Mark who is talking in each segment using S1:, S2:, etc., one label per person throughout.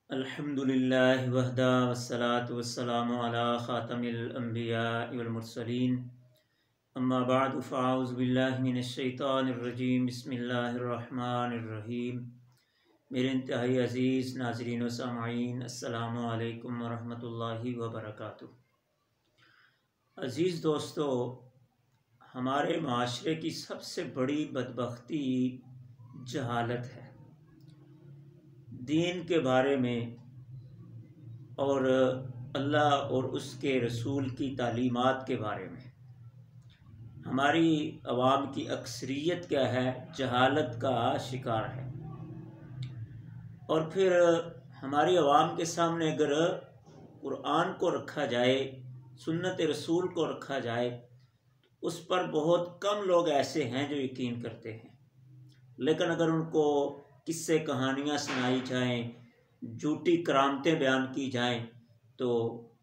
S1: الحمدللہ وحدہ والصلاة والسلام علی خاتم الانبیاء والمرسلین اما بعد فاعوذ باللہ من الشیطان الرجیم بسم اللہ الرحمن الرحیم۔ میرے انتہائی عزیز ناظرین و سامعین، السلام علیکم ورحمۃ اللہ وبرکاتہ۔ عزیز دوستو، ہمارے معاشرے کی سب سے بڑی بدبختی جہالت ہے، دین کے بارے میں اور اللہ اور اس کے رسول کی تعلیمات کے بارے میں۔ ہماری عوام کی اکثریت کیا ہے؟ جہالت کا شکار ہے۔ اور پھر ہماری عوام کے سامنے اگر قرآن کو رکھا جائے، سنت رسول کو رکھا جائے، اس پر بہت کم لوگ ایسے ہیں جو یقین کرتے ہیں۔ لیکن اگر ان کو قصے کہانیاں سنائی جائیں، جھوٹی کرامتیں بیان کی جائیں، تو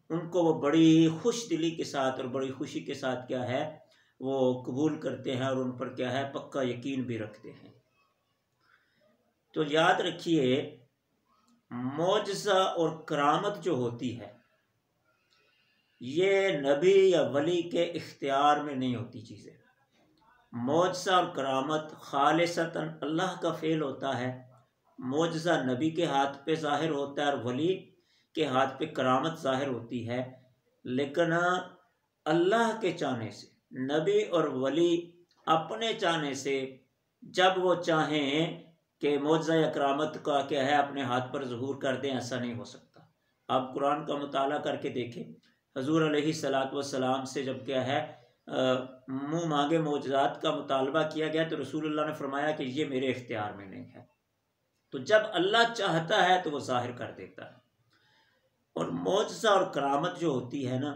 S1: ان کو وہ بڑی خوش دلی کے ساتھ اور بڑی خوشی کے ساتھ کیا ہے وہ قبول کرتے ہیں، اور ان پر کیا ہے پکا یقین بھی رکھتے ہیں۔ تو یاد رکھیے، معجزہ اور کرامت جو ہوتی ہے یہ نبی یا ولی کے اختیار میں نہیں ہوتی چیزیں۔ معجزہ اور کرامت خالصتاً اللہ کا فعل ہوتا ہے۔ معجزہ نبی کے ہاتھ پہ ظاہر ہوتا ہے اور ولی کے ہاتھ پہ کرامت ظاہر ہوتی ہے، لیکن اللہ کے چاہنے سے نبی اور ولی اپنے چاہنے سے جب وہ چاہیں کہ معجزہ یا کرامت کا کیا ہے اپنے ہاتھ پر ظہور کر دیں، ایسا نہیں ہو سکتا۔ آپ قرآن کا مطالعہ کر کے دیکھیں، حضور علیہ الصلاۃ والسلام سے جب کیا ہے منہ مانگے معجزات کا مطالبہ کیا گیا تو رسول اللہ نے فرمایا کہ یہ میرے اختیار میں نہیں ہے۔ تو جب اللہ چاہتا ہے تو وہ ظاہر کر دیتا ہے۔ اور معجزہ اور کرامت جو ہوتی ہے نا،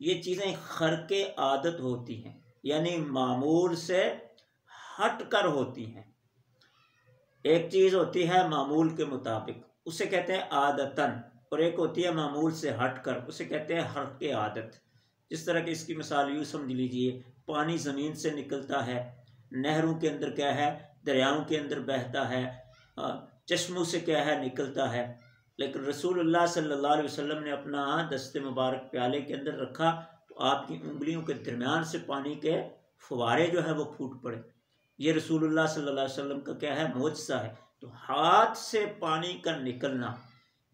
S1: یہ چیزیں خرق عادت ہوتی ہیں، یعنی معمول سے ہٹ کر ہوتی ہیں۔ ایک چیز ہوتی ہے معمول کے مطابق، اسے کہتے ہیں عادتاً، اور ایک ہوتی ہے معمول سے ہٹ کر، اسے کہتے ہیں خرق عادت۔ جس طرح کہ اس کی مثال یوں سمجھ لیجئے، پانی زمین سے نکلتا ہے، نہروں کے اندر کیا ہے، دریاؤں کے اندر بہتا ہے، چشموں سے کیا ہے نکلتا ہے، لیکن رسول اللہ صلی اللہ علیہ وسلم نے اپنا دست مبارک پیالے کے اندر رکھا تو آپ کی انگلیوں کے درمیان سے پانی کے فوارے جو ہے وہ پھوٹ پڑے۔ یہ رسول اللہ صلی اللہ علیہ وسلم کا کیا ہے معجزہ ہے۔ تو ہاتھ سے پانی کا نکلنا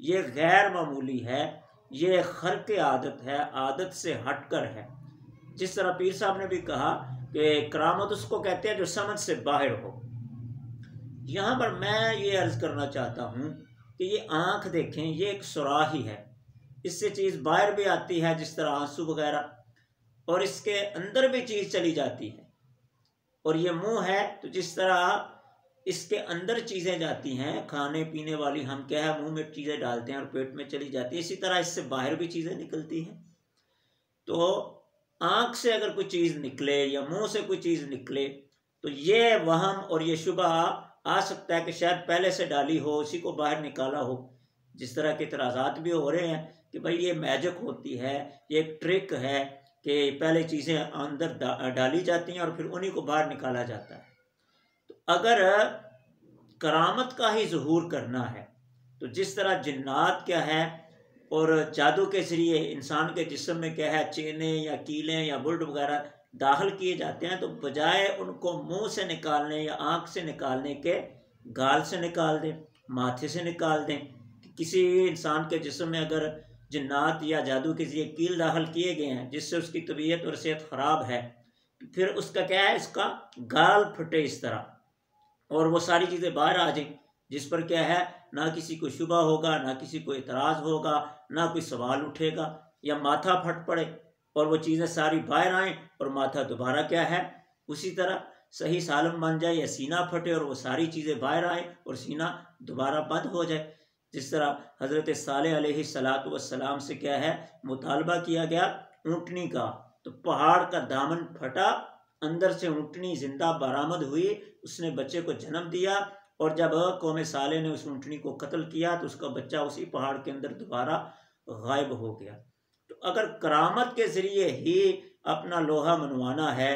S1: یہ غیر معمولی ہے، یہ خرق عادت ہے، عادت سے ہٹ کر ہے۔ جس طرح پیر صاحب نے بھی کہا کہ کرامت اس کو کہتے ہیں جو سمجھ سے باہر ہو۔ یہاں پر میں یہ عرض کرنا چاہتا ہوں کہ یہ آنکھ دیکھیں، یہ ایک سوراخی ہے، اس سے چیز باہر بھی آتی ہے جس طرح آنسو وغیرہ، اور اس کے اندر بھی چیز چلی جاتی ہے۔ اور یہ منہ ہے تو جس طرح اس کے اندر چیزیں جاتی ہیں کھانے پینے والی، ہم کیا ہے منہ میں چیزیں ڈالتے ہیں اور پیٹ میں چلی جاتی ہے، اسی طرح اس سے باہر بھی چیزیں نکلتی ہیں۔ تو آنکھ سے اگر کوئی چیز نکلے یا منہ سے کوئی چیز نکلے تو یہ وہم اور یہ شبہ آ سکتا ہے کہ شاید پہلے سے ڈالی ہو، اسی کو باہر نکالا ہو۔ جس طرح کے اعتراضات بھی ہو رہے ہیں کہ بھائی یہ میجک ہوتی ہے، یہ ایک ٹرک ہے کہ پہلے چیزیں اندر ڈالی جاتی ہیں اور پھر انہی کو باہر نکالا جاتا ہے۔ تو اگر کرامت کا ہی ظہور کرنا ہے تو جس طرح جنات کیا ہے اور جادو کے ذریعے انسان کے جسم میں کیا ہے چینیں یا کیلیں یا بلڈ وغیرہ داخل کیے جاتے ہیں، تو بجائے ان کو منہ سے نکالنے یا آنکھ سے نکالنے کے گال سے نکال دیں، ماتھے سے نکال دیں۔ کسی انسان کے جسم میں اگر جنات یا جادو کے ذریعے کیل داخل کیے گئے ہیں جس سے اس کی طبیعت اور صحت خراب ہے، پھر اس کا کیا ہے اس کا گال پھٹے اس طرح اور وہ ساری چیزیں باہر آ جائیں، جس پر کیا ہے نہ کسی کو شبہ ہوگا، نہ کسی کو اعتراض ہوگا، نہ کوئی سوال اٹھے گا، یا ماتھا پھٹ پڑے اور وہ چیزیں ساری باہر آئیں اور ماتھا دوبارہ کیا ہے اسی طرح صحیح سالم بن جائے، یا سینہ پھٹے اور وہ ساری چیزیں باہر آئیں اور سینہ دوبارہ بند ہو جائے۔ جس طرح حضرت صالح علیہ السلام سے کیا ہے مطالبہ کیا گیا اونٹنی کا، تو پہاڑ کا دامن پھٹا، اندر سے اونٹنی زندہ برآمد ہوئی، اس نے بچے کو جنم دیا، اور جب قوم صالح نے اس اونٹنی کو قتل کیا تو اس کا بچہ اسی پہاڑ کے اندر دوبارہ غائب ہو گیا۔ تو اگر کرامت کے ذریعے ہی اپنا لوہا منوانا ہے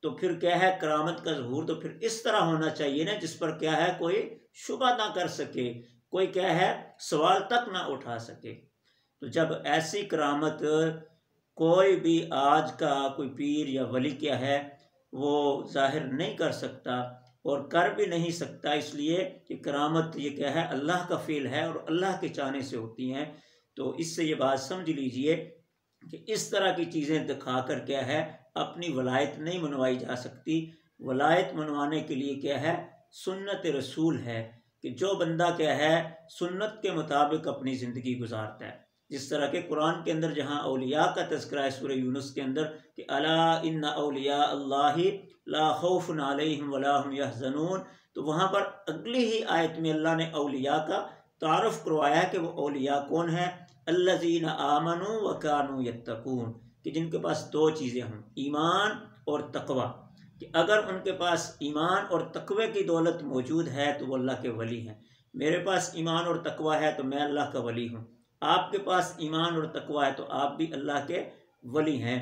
S1: تو پھر کیا ہے کرامت کا ظہور تو پھر اس طرح ہونا چاہیے نا جس پر کیا ہے کوئی شبہ نہ کر سکے، کوئی کیا ہے سوال تک نہ اٹھا سکے۔ تو جب ایسی کرامت کوئی بھی آج کا کوئی پیر یا ولی کیا ہے وہ ظاہر نہیں کر سکتا اور کر بھی نہیں سکتا، اس لیے کہ کرامت یہ کیا ہے اللہ کا فعل ہے اور اللہ کے چاہنے سے ہوتی ہیں۔ تو اس سے یہ بات سمجھ لیجئے کہ اس طرح کی چیزیں دکھا کر کیا ہے اپنی ولایت نہیں منوائی جا سکتی۔ ولایت منوانے کے لیے کیا ہے سنت رسول ہے، کہ جو بندہ کیا ہے سنت کے مطابق اپنی زندگی گزارتا ہے۔ جس طرح کہ قرآن کے اندر جہاں اولیاء کا تذکرہ ہے سورہ یونس کے اندر کہ الا ان اولیاء اللہ لا خوف علیہم ولا هم یحزنون، تو وہاں پر اگلی ہی آیت میں اللہ نے اولیاء کا تعارف کروایا کہ وہ اولیاء کون ہیں، الذین آمنوا وکانوا یتقون، کہ جن کے پاس دو چیزیں ہوں، ایمان اور تقوی، کہ اگر ان کے پاس ایمان اور تقوی کی دولت موجود ہے تو وہ اللہ کے ولی ہیں۔ میرے پاس ایمان اور تقوی ہے تو میں اللہ کا ولی ہوں، آپ کے پاس ایمان اور تقوی ہے تو آپ بھی اللہ کے ولی ہیں۔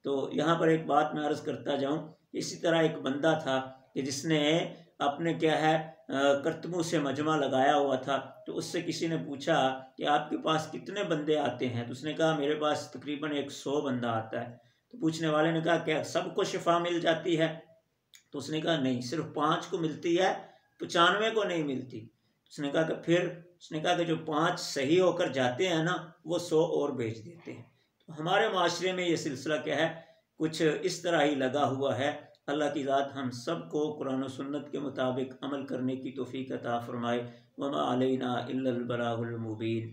S1: تو یہاں پر ایک بات میں عرض کرتا جاؤں، اسی طرح ایک بندہ تھا کہ جس نے اپنے کیا ہے کرتبوں سے مجمع لگایا ہوا تھا، تو اس سے کسی نے پوچھا کہ آپ کے پاس کتنے بندے آتے ہیں، تو اس نے کہا میرے پاس تقریباً 100 بندہ آتا ہے۔ تو پوچھنے والے نے کہا کیا سب کو شفا مل جاتی ہے؟ تو اس نے کہا نہیں، صرف 5 کو ملتی ہے، 95 کو نہیں ملتی۔ اس نے کہا کہ پھر؟ اس نے کہا کہ جو 5 صحیح ہو کر جاتے ہیں نا وہ 100 اور بھیج دیتے ہیں۔ تو ہمارے معاشرے میں یہ سلسلہ کیا ہے کچھ اس طرح ہی لگا ہوا ہے۔ اللہ کی ذات ہم سب کو قرآن و سنت کے مطابق عمل کرنے کی توفیق عطا فرمائے۔ وما علینا الا البلاغ المبین۔